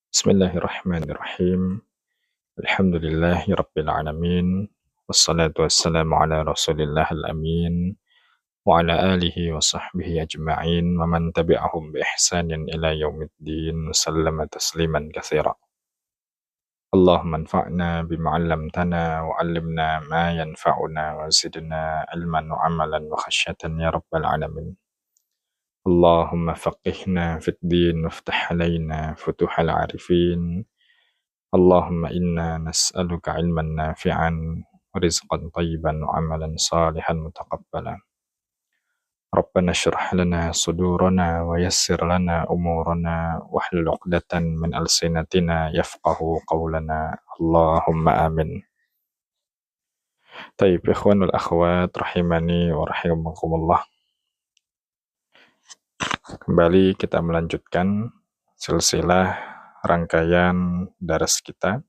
Bismillahirrahmanirrahim. Alhamdulillahi rabbil alamin. Wassalatu wassalamu ala rasulillahil amin. Wa ala alihi wa sahbihi ajma'in. Wa man tabi'ahum bi ihsanin ila yaumiddin. Sallama tasliman katsira. Allahumma anfa'na bima 'allamtana wa 'allimna ma yanfa'una wa zidna ilman wa amalan wa khasyatan ya rabbal alamin. Allahumma faqihna fid din waftah alaina futuhal arifin. Allahumma inna nas'aluka ilman nafi'an, rizqan tayyiban, wa amalan salihan mutaqabbala. Rabbana syrah lana sudurana wa yassir lana umurana wahlul 'uqdatan min alsinatina yafqahu qawlana. Allahumma amin. Taib ikhwan wal akhwat rahimani wa rahimakumullah. Kembali kita melanjutkan silsilah rangkaian daras kita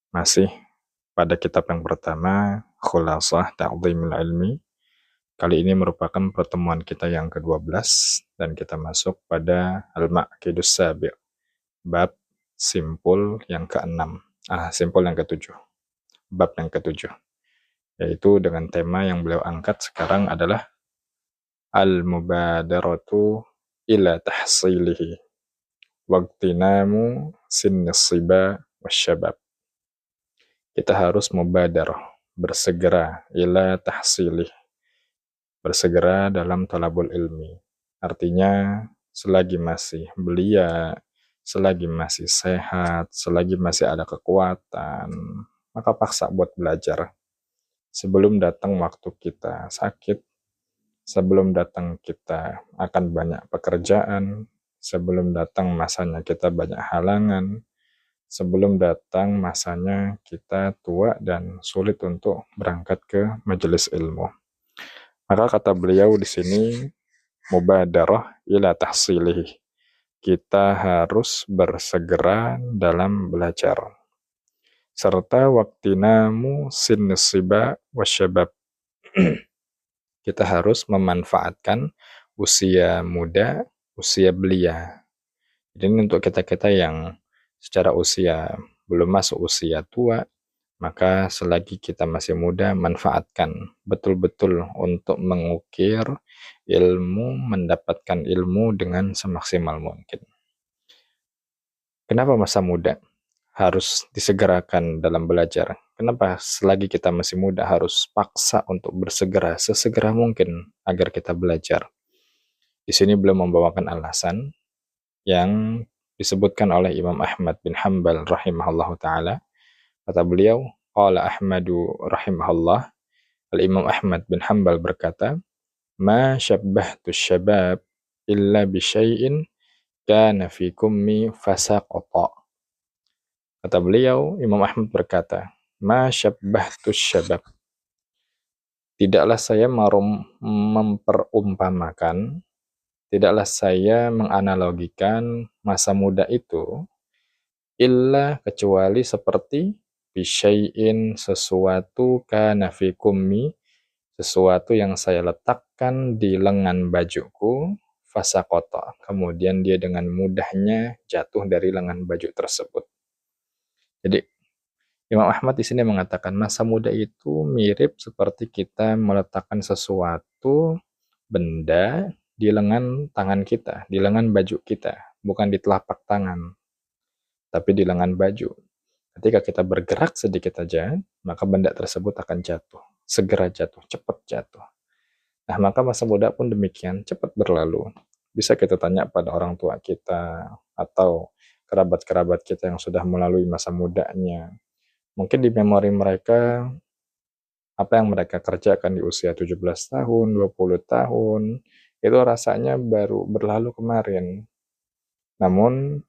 masih pada kitab yang pertama, Khulasah Ta'dhimul Ilmi. Kali ini merupakan pertemuan kita yang ke-12 dan kita masuk pada Al-Ma'qidus Sabi', bab simpul yang ke-6, simpul yang ke-7, bab yang ke-7, yaitu dengan tema yang beliau angkat sekarang adalah Al-Mubadaratu ila tahsilihi waqtinamu sinnis siba wasyabab. Kita harus mubadarah, bersegera ila tahsilih, bersegera dalam talabul ilmi. Artinya, selagi masih belia, selagi masih sehat, selagi masih ada kekuatan, maka paksa buat belajar. Sebelum datang waktu kita sakit, sebelum datang kita akan banyak pekerjaan, sebelum datang masanya kita banyak halangan, sebelum datang masanya kita tua dan sulit untuk berangkat ke majelis ilmu. Maka kata beliau di sini, mubadarah ila tahsilih. Kita harus bersegera dalam belajar. Serta waqtinamu sinnis siba wasyabab. Kita harus memanfaatkan usia muda, usia belia. Jadi ini untuk kita-kita yang secara usia belum masuk usia tua, maka selagi kita masih muda, manfaatkan betul-betul untuk mengukir ilmu, mendapatkan ilmu dengan semaksimal mungkin. Kenapa masa muda harus disegerakan dalam belajar? Kenapa selagi kita masih muda harus paksa untuk bersegera sesegera mungkin agar kita belajar? Di sini beliau membawakan alasan yang disebutkan oleh Imam Ahmad bin Hanbal rahimahullahu ta'ala. Kata beliau, qala Ahmadu rahimahullah, Al-Imam Ahmad bin Hanbal berkata, ma syabbahtu syabab illa bisyai'in kana fi kummi fasaqata. Kata beliau, Imam Ahmad berkata, ma syabbahtu syabab. Tidaklah saya memperumpamakan, tidaklah saya menganalogikan masa muda itu, illa kecuali seperti bisyai'in, sesuatu kana fi kummi, sesuatu yang saya letakkan di lengan bajuku, fasaqata, kemudian dia dengan mudahnya jatuh dari lengan baju tersebut. Jadi Imam Ahmad di sini mengatakan masa muda itu mirip seperti kita meletakkan sesuatu benda di lengan tangan kita, di lengan baju kita, bukan di telapak tangan, tapi di lengan baju. Ketika kita bergerak sedikit saja, maka benda tersebut akan jatuh, segera jatuh, cepat jatuh. Nah, maka masa muda pun demikian, cepat berlalu. Bisa kita tanya pada orang tua kita, atau kerabat-kerabat kita yang sudah melalui masa mudanya. Mungkin di memori mereka, apa yang mereka kerjakan di usia 17 tahun, 20 tahun, itu rasanya baru berlalu kemarin. Namun,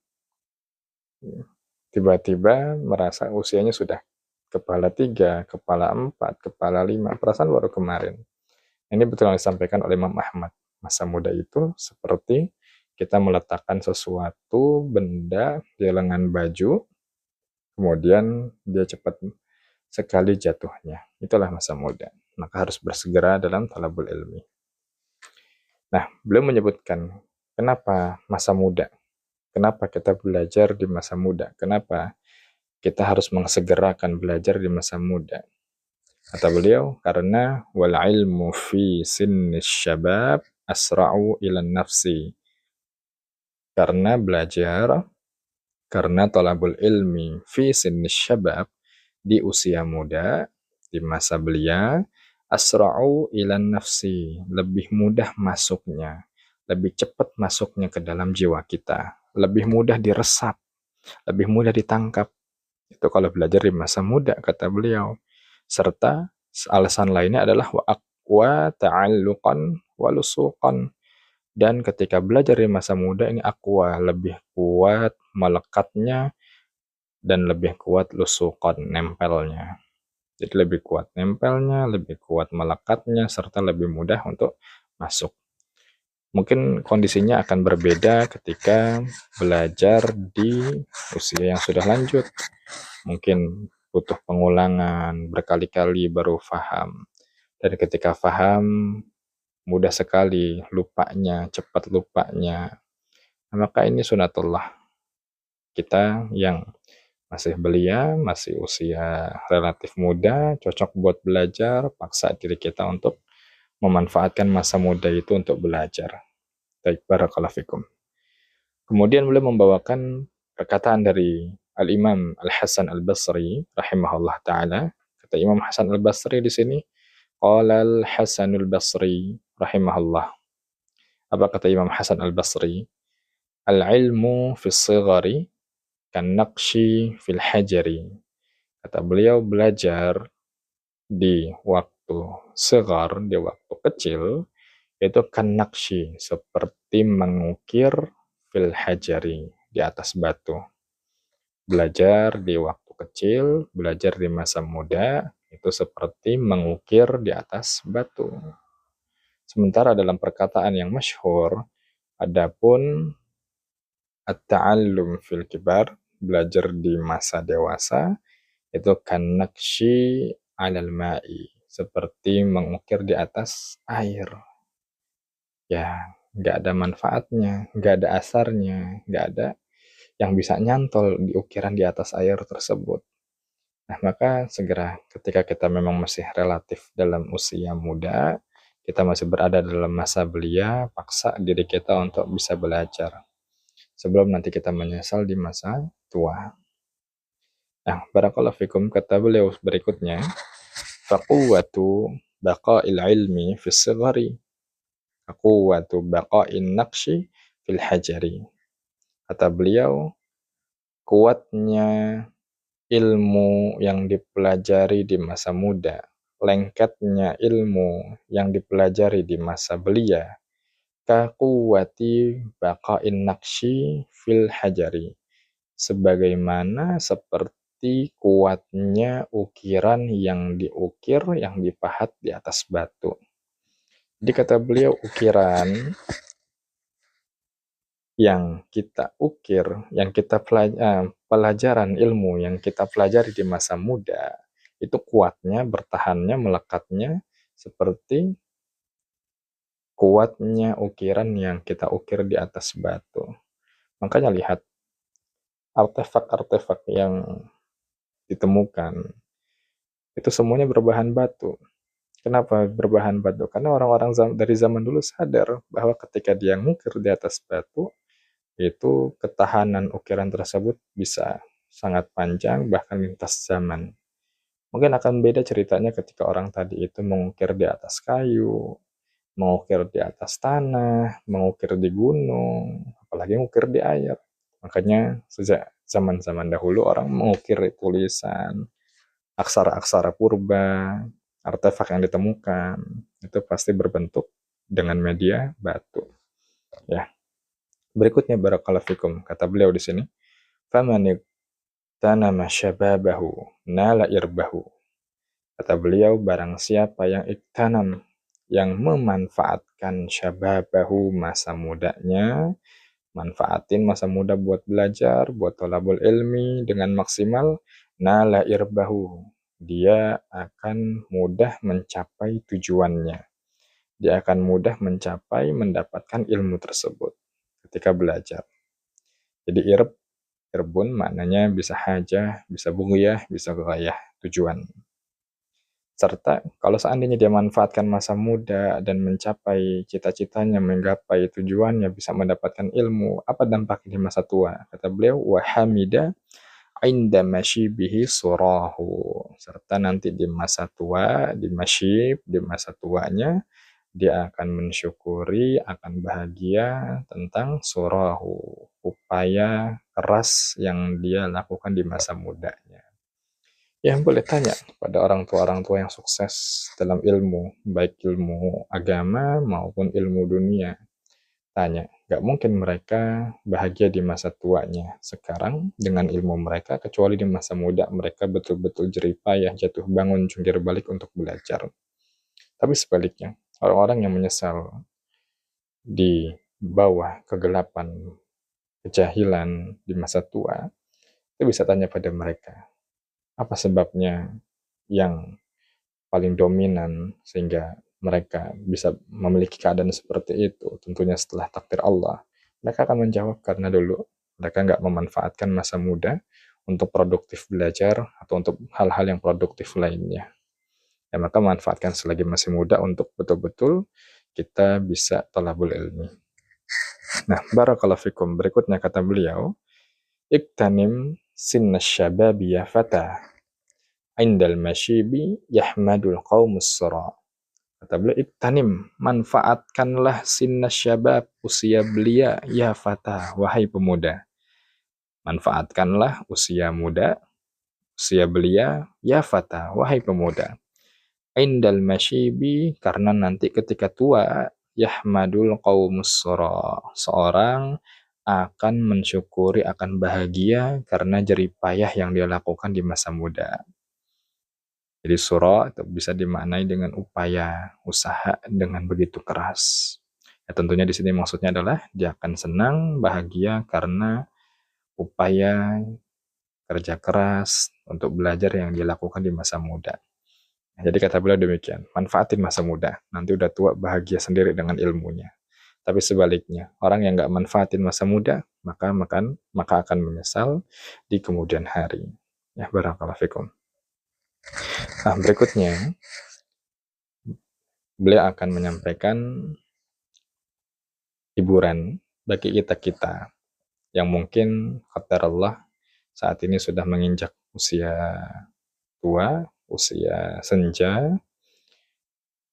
tiba-tiba merasa usianya sudah kepala 3, kepala 4, kepala 5, perasaan baru kemarin. Ini betul yang disampaikan oleh Imam Ahmad. Masa muda itu seperti kita meletakkan sesuatu, benda di lengan baju, kemudian dia cepat sekali jatuhnya. Itulah masa muda. Maka harus bersegera dalam talabul ilmi. Nah, beliau menyebutkan kenapa masa muda? Kenapa kita belajar di masa muda? Kenapa kita harus mengesegerakan belajar di masa muda? Kata beliau, karena wal ilmu fi sinnis syabab asra'u ilan nafsi. Karena belajar, karena talabul ilmi fi sinnis syabab, di usia muda, di masa belia, asra'u ilan nafsi, lebih mudah masuknya, lebih cepat masuknya ke dalam jiwa kita, lebih mudah diresap, lebih mudah ditangkap. Itu kalau belajar di masa muda, kata beliau. Serta alasan lainnya adalah wa aqwa ta'alluqan wa lusuqan. Dan ketika belajar di masa muda ini aqwa, lebih kuat melekatnya dan lebih kuat lusuqan, nempelnya. Jadi lebih kuat nempelnya, lebih kuat melekatnya, serta lebih mudah untuk masuk. Mungkin kondisinya akan berbeda ketika belajar di usia yang sudah lanjut. Mungkin butuh pengulangan berkali-kali baru paham. Dan ketika paham, mudah sekali lupanya, cepat lupanya. Nah, maka ini sunatullah. Kita yang masih belia, masih usia relatif muda, cocok buat belajar, paksa diri kita untuk memanfaatkan masa muda itu untuk belajar. Baik, barakallahu fikum. Kemudian beliau membawakan perkataan dari Al-Imam Al-Hasan Al-Basri rahimahullah taala. Kata Imam Hasan Al-Basri di sini, qala Al-Hasan Al-Basri rahimahullah. Apa kata Imam Hasan Al-Basri? Al-ilmu fis sighari kan naqshi fil hajari. Kata beliau, belajar di waktu sighar, di waktu kecil, itu kan naqshi, seperti mengukir fil hajari, di atas batu. Belajar di waktu kecil, belajar di masa muda, itu seperti mengukir di atas batu. Sementara dalam perkataan yang masyhur, adapun at-ta'allum fil kibar, belajar di masa dewasa, itu kan naqshi 'alal ma'i, seperti mengukir di atas air. Ya, nggak ada manfaatnya, nggak ada asarnya, nggak ada yang bisa nyantol di ukiran di atas air tersebut. Nah, maka segera ketika kita memang masih relatif dalam usia muda, kita masih berada dalam masa belia, paksa diri kita untuk bisa belajar. Sebelum nanti kita menyesal di masa tua. Nah, barakallahu fikum, kata beliau berikutnya, faquwatu baqa'il ilmi fis sighari, faquwatu baqa'in naqshi fil hajari. Kata beliau, kuatnya ilmu yang dipelajari di masa muda, lengketnya ilmu yang dipelajari di masa belia, kaquwati baqa'in naqshi fil hajari, sebagaimana seperti kuatnya ukiran yang diukir, yang dipahat di atas batu. Jadi kata beliau, ukiran yang kita ukir, yang kita pelajaran ilmu yang kita pelajari di masa muda, itu kuatnya, bertahannya, melekatnya, seperti kuatnya ukiran yang kita ukir di atas batu. Makanya lihat, artefak-artefak yang ditemukan, itu semuanya berbahan batu. Kenapa berbahan batu? Karena orang-orang dari zaman dulu sadar bahwa ketika dia ngukir di atas batu, itu ketahanan ukiran tersebut bisa sangat panjang, bahkan lintas zaman. Mungkin akan beda ceritanya ketika orang tadi itu mengukir di atas kayu, mengukir di atas tanah, mengukir di gunung, apalagi mengukir di air. Makanya sejak zaman-zaman dahulu orang mengukir tulisan, aksara-aksara purba, artefak yang ditemukan, itu pasti berbentuk dengan media batu. Ya. Berikutnya barakallahu fikum, kata beliau di sini, faman tanama syababahu nala irbahu. Kata beliau, barang siapa yang iktanam, yang memanfaatkan syababahu, masa mudanya, manfaatin masa muda buat belajar, buat thalabul ilmi dengan maksimal, nala irbahu, dia akan mudah mencapai tujuannya. Dia akan mudah mencapai mendapatkan ilmu tersebut ketika belajar. Jadi irbun maknanya bisa hajah, bisa bughyah, bisa ghayah, tujuan. Serta kalau seandainya dia manfaatkan masa muda dan mencapai cita-citanya, menggapai tujuannya, bisa mendapatkan ilmu, apa dampaknya di masa tua? Kata beliau, wa hamida inda masyibihi surahu. Serta nanti di masa tua, di masyib, di masa tuanya, dia akan mensyukuri, akan bahagia tentang surahu, upaya keras yang dia lakukan di masa mudanya. Yang boleh tanya pada orang tua yang sukses dalam ilmu, baik ilmu agama maupun ilmu dunia. Tanya, gak mungkin mereka bahagia di masa tuanya sekarang dengan ilmu mereka, kecuali di masa muda mereka betul-betul jeripayah, jatuh bangun, jungkir balik untuk belajar. Tapi sebaliknya, orang-orang yang menyesal di bawah kegelapan, kejahilan di masa tua, itu bisa tanya pada mereka, apa sebabnya yang paling dominan sehingga mereka bisa memiliki keadaan seperti itu? Tentunya setelah takdir Allah. Mereka akan menjawab karena dulu mereka nggak memanfaatkan masa muda untuk produktif belajar atau untuk hal-hal yang produktif lainnya. Ya, maka manfaatkan selagi masih muda untuk betul-betul kita bisa thalabul ilmi. Nah, barakallahu fikum. Berikutnya kata beliau, iktanim sinna syababi ya fata, indal masyibi yahmadul qawmus sura. Kata beliau, iktanim, manfaatkanlah sinna syabab, usia belia, ya fata, wahai pemuda. Manfaatkanlah usia muda, usia belia, ya fata, wahai pemuda. Indal masyibi, karena nanti ketika tua, yahmadul qawmus sura. Seorang akan mensyukuri, akan bahagia karena jeripayah yang dia lakukan di masa muda. Jadi sura itu bisa dimaknai dengan upaya, usaha dengan begitu keras. Ya, tentunya di sini maksudnya adalah dia akan senang, bahagia karena upaya kerja keras untuk belajar yang dilakukan di masa muda. Jadi kata beliau demikian, manfaatin masa muda, nanti udah tua bahagia sendiri dengan ilmunya. Tapi sebaliknya, orang yang nggak manfaatin masa muda, maka akan menyesal di kemudian hari. Ya, barakallahu fikum. Nah, berikutnya, beliau akan menyampaikan hiburan bagi kita-kita yang mungkin qaddar Allah saat ini sudah menginjak usia tua, usia senja,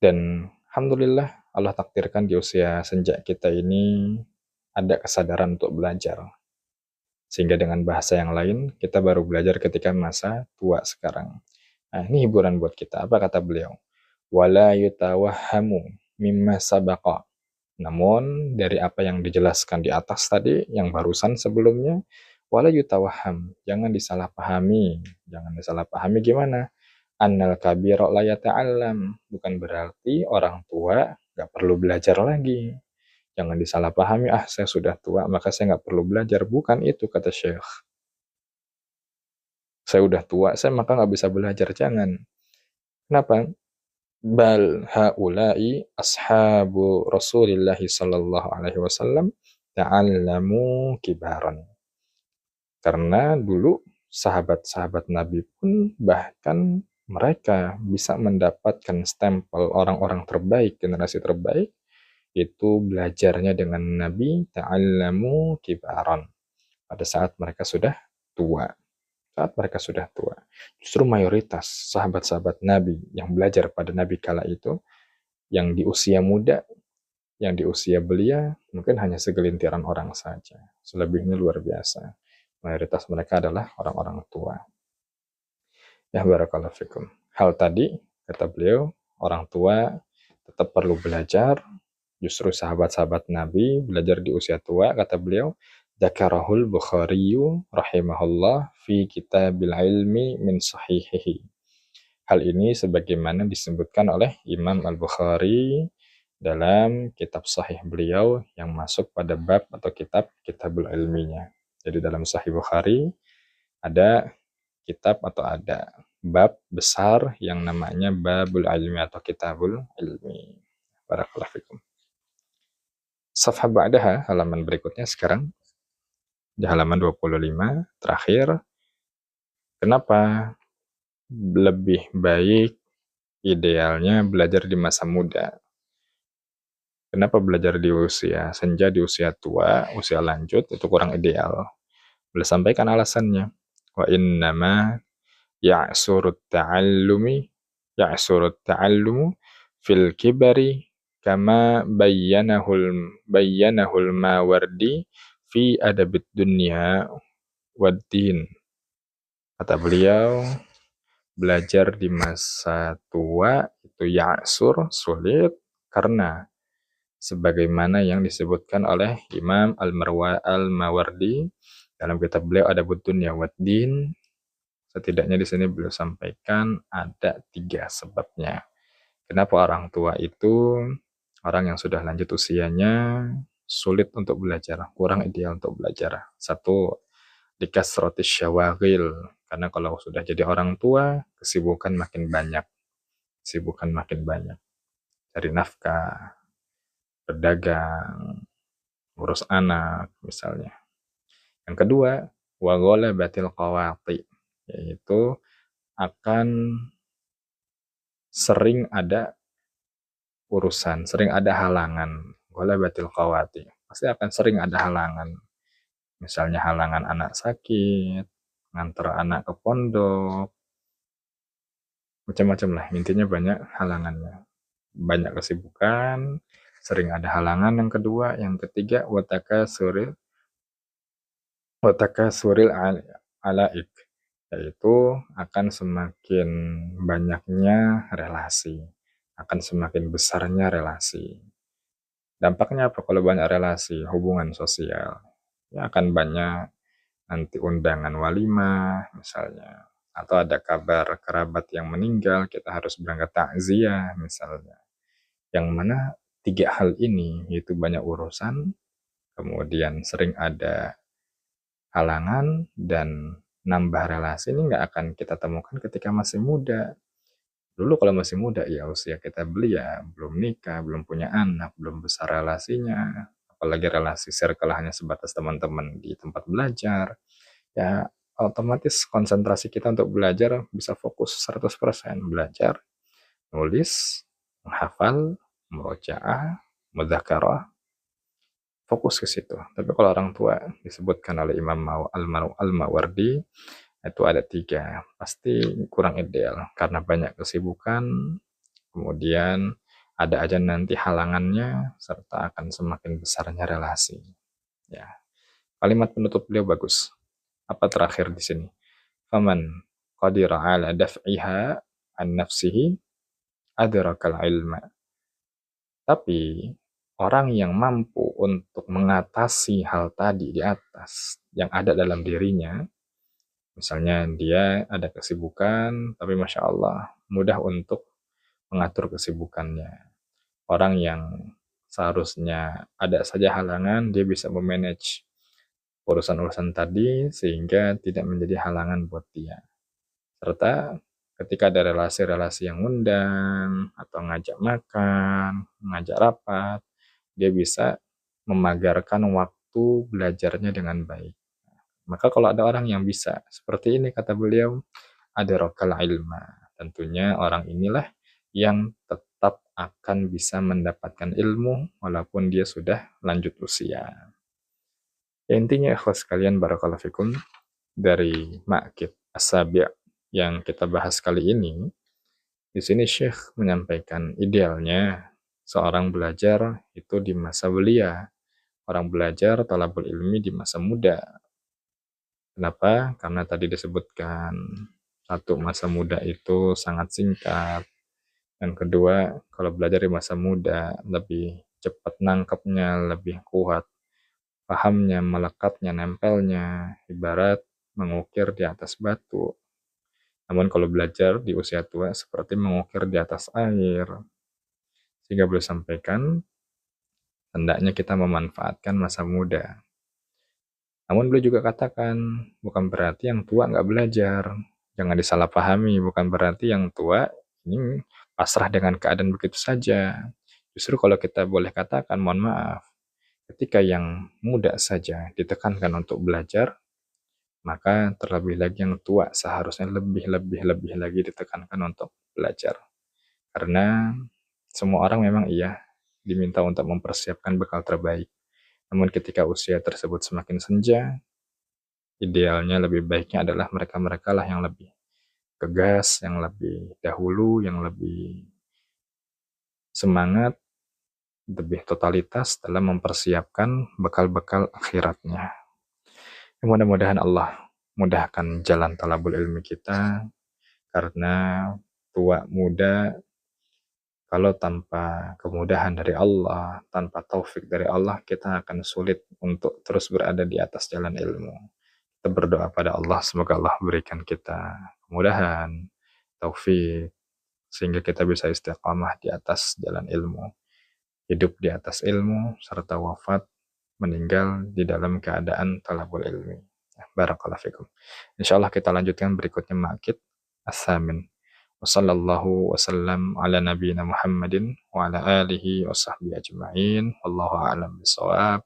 dan alhamdulillah Allah takdirkan di usia senja kita ini ada kesadaran untuk belajar. Sehingga dengan bahasa yang lain, kita baru belajar ketika masa tua sekarang. Nah, ini hiburan buat kita. Apa kata beliau? Wala yutawahhamu mimma sabaqa. Namun, dari apa yang dijelaskan di atas tadi, yang barusan sebelumnya, wala yutawahham. Jangan disalahpahami. Jangan disalahpahami gimana? Annal kabira la yata'allam. Bukan berarti orang tua nggak perlu belajar lagi. Jangan disalahpahami, saya sudah tua, maka saya nggak perlu belajar. Bukan itu, kata Syekh. Saya udah tua, saya maka nggak bisa belajar. Jangan. Kenapa? Bal haula'i ashabu Rasulillahi sallallahu alaihi wasallam ta'allamu kibaran. Karena dulu sahabat-sahabat Nabi pun bahkan mereka bisa mendapatkan stempel orang-orang terbaik, generasi terbaik, itu belajarnya dengan Nabi ta'allamu kibaran. Pada saat mereka sudah tua. Saat mereka sudah tua. Justru mayoritas sahabat-sahabat Nabi yang belajar pada Nabi kala itu, yang di usia muda, yang di usia belia, mungkin hanya segelintiran orang saja. Selebihnya luar biasa. Mayoritas mereka adalah orang-orang tua. Ya, barakallahu fikum. Hal tadi, kata beliau, orang tua tetap perlu belajar. Justru sahabat-sahabat Nabi belajar di usia tua, kata beliau, Dzakarahul Bukhariyu rahimahullah fi kitabil ilmi min sahihihi. Hal ini sebagaimana disebutkan oleh Imam Al-Bukhari dalam kitab sahih beliau yang masuk pada bab atau kitabul ilminya. Jadi dalam Sahih Bukhari ada kitab atau ada bab besar yang namanya babul ilmi atau kitabul ilmi. Barakallahu fikum. Safha ba'daha, halaman berikutnya sekarang. di halaman 25 terakhir. Kenapa lebih baik idealnya belajar di masa muda? Kenapa belajar di usia senja, di usia tua, usia lanjut itu kurang ideal? Boleh sampaikan alasannya. Wa innama ya'surut ta'allumi ya'surut ta'allumu fil kibari kama bayyanahul Mawardi fi adabid dunya waddin. Kata beliau, belajar di masa tua itu ya'sur, sulit, karena sebagaimana yang disebutkan oleh Imam Al-Mawardi dalam kitab beliau Adabud Dunya Waddin, setidaknya di sini beliau sampaikan ada 3 sebabnya. Kenapa orang tua itu, orang yang sudah lanjut usianya, sulit untuk belajar, kurang ideal untuk belajar. 1, likasrotis syawagil, karena kalau sudah jadi orang tua, kesibukan makin banyak. Cari nafkah, berdagang, ngurus anak misalnya. Yang kedua, batil qawati, yaitu akan sering ada urusan, sering ada halangan. Batil qawati, pasti akan sering ada halangan. Misalnya halangan anak sakit, nganter anak ke pondok, macam-macam lah, intinya banyak halangannya. Banyak kesibukan, sering ada halangan yang kedua. Yang ketiga, suril alaik, yaitu akan semakin banyaknya relasi, akan semakin besarnya relasi. Dampaknya apa kalau banyak relasi, hubungan sosial? Ya akan banyak nanti undangan walimah misalnya, atau ada kabar kerabat yang meninggal, kita harus berangkat takziah misalnya. Yang mana 3 hal ini, yaitu banyak urusan, kemudian sering ada halangan, dan nambah relasi, ini nggak akan kita temukan ketika masih muda. Dulu kalau masih muda, ya usia kita belia, belum nikah, belum punya anak, belum besar relasinya, apalagi relasi circle hanya sebatas teman-teman di tempat belajar, ya otomatis konsentrasi kita untuk belajar bisa fokus 100% belajar, nulis, menghafal, murojaah, mudzakarah, fokus ke situ. Tapi kalau orang tua disebutkan oleh Imam Al-Mawardi itu ada 3, pasti kurang ideal karena banyak kesibukan, kemudian ada aja nanti halangannya, serta akan semakin besarnya relasi. Ya, kalimat penutup beliau bagus. Apa terakhir di sini? Faman qadira ala daf'iha an nafsihi adrakal ilma. Tapi orang yang mampu untuk mengatasi hal tadi di atas yang ada dalam dirinya, misalnya dia ada kesibukan, tapi Masya Allah mudah untuk mengatur kesibukannya. Orang yang seharusnya ada saja halangan, dia bisa memanage urusan-urusan tadi sehingga tidak menjadi halangan buat dia. Serta ketika ada relasi-relasi yang undang atau ngajak makan, ngajak rapat, dia bisa memagarkan waktu belajarnya dengan baik. Maka kalau ada orang yang bisa seperti ini, kata beliau, adarokal ilma. Tentunya orang inilah yang tetap akan bisa mendapatkan ilmu walaupun dia sudah lanjut usia. Ya, intinya ikhlas sekalian, barakallahu fikum, dari Ma'kib As-Sabi' yang kita bahas kali ini, di sini Syekh menyampaikan idealnya seorang belajar itu di masa belia, orang belajar talabul ilmi di masa muda. Kenapa? Karena tadi disebutkan, 1, masa muda itu sangat singkat. Yang kedua, kalau belajar di masa muda lebih cepat nangkepnya, lebih kuat pahamnya, melekatnya, nempelnya, ibarat mengukir di atas batu. Namun kalau belajar di usia tua seperti mengukir di atas air. Sehingga beliau sampaikan, hendaknya kita memanfaatkan masa muda. Namun beliau juga katakan, bukan berarti yang tua nggak belajar. Jangan disalahpahami, bukan berarti yang tua ini pasrah dengan keadaan begitu saja. Justru kalau kita boleh katakan, mohon maaf, Ketika yang muda saja ditekankan untuk belajar, maka terlebih lagi yang tua seharusnya lebih lagi ditekankan untuk belajar. Karena semua orang memang iya diminta untuk mempersiapkan bekal terbaik. Namun ketika usia tersebut semakin senja, idealnya lebih baiknya adalah mereka-mereka lah yang lebih tegas, yang lebih dahulu, yang lebih semangat, lebih totalitas dalam mempersiapkan bekal-bekal akhiratnya. Mudah-mudahan Allah mudahkan jalan talabul ilmi kita, karena tua muda kalau tanpa kemudahan dari Allah, tanpa taufik dari Allah, kita akan sulit untuk terus berada di atas jalan ilmu. Kita berdoa pada Allah, semoga Allah berikan kita kemudahan, taufik, sehingga kita bisa istiqamah di atas jalan ilmu. Hidup di atas ilmu, serta wafat, meninggal di dalam keadaan talabul ilmi. Barakallahu fikum. InsyaAllah kita lanjutkan berikutnya ma'akid as-samin. Wassallallahu wasallam ala nabiyina Muhammadin wa ala alihi wa sahbihi ajma'in. Wallahu a'lam bisawab.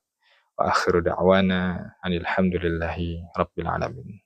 Wa akhiru da'wana anilhamdulillahi rabbil alamin.